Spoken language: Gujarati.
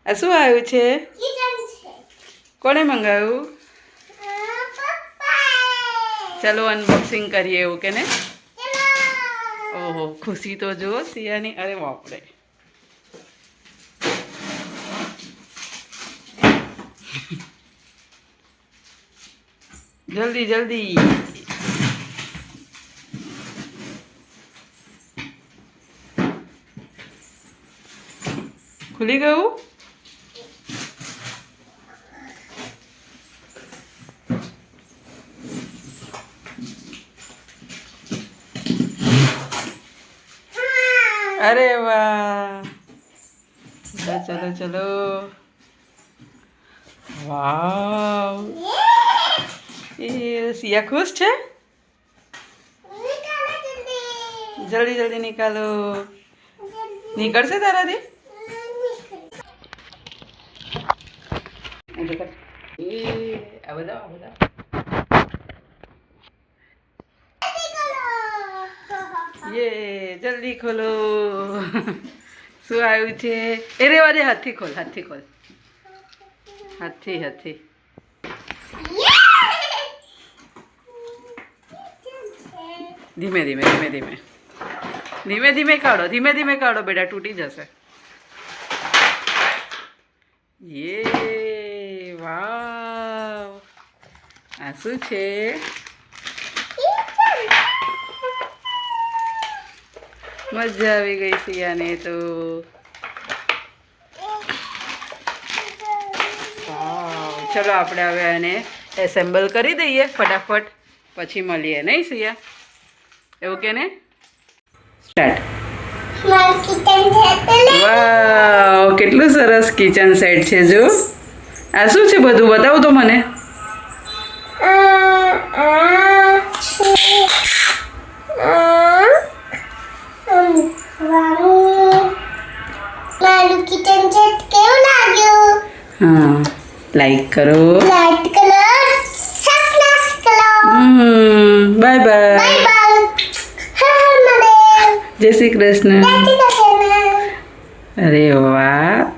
આ શું આવ્યું છે? કોણે મંગાવ્યું? ચલો અનબોક્સિંગ કરીએ એવું કે ને? ઓહો ખુશી તો જુઓ સિયાની. અરે બાપરે, જલ્દી જલ્દી. ખુલી ગયું? अरे वाह, चलो चलो. वाह, ये सिया खुश है. जल्दी जल्दी निकालो. निकल से तारा दे. अब बताओ. ये जल्दी खोलो. શું આવ્યું છે? એ રેવા દે, હાથથી ખોલ, હાથથી ખોલ, હાથથી હાથથી. ધીમે ધીમે ધીમે ધીમે ધીમે ધીમે કાઢો, ધીમે ધીમે કાઢો બેટા, તૂટી જશે. યે વાવ, આ શું છે? મજા આવી ગઈ સિયાને તો. ચલો આપણે હવે એને એસેમ્બલ કરી દઈએ ફટાફટ, પછી મળીએ નહીં સિયા? એવું કે ને? સ્ટાર્ટ. વાવ, કેટલું સરસ કિચન સેટ છે. જો આ શું છે બધું બતાવો તો મને. हाँ, लाइक करो, बाय बाय, जय श्री कृष्ण. अरे वाह.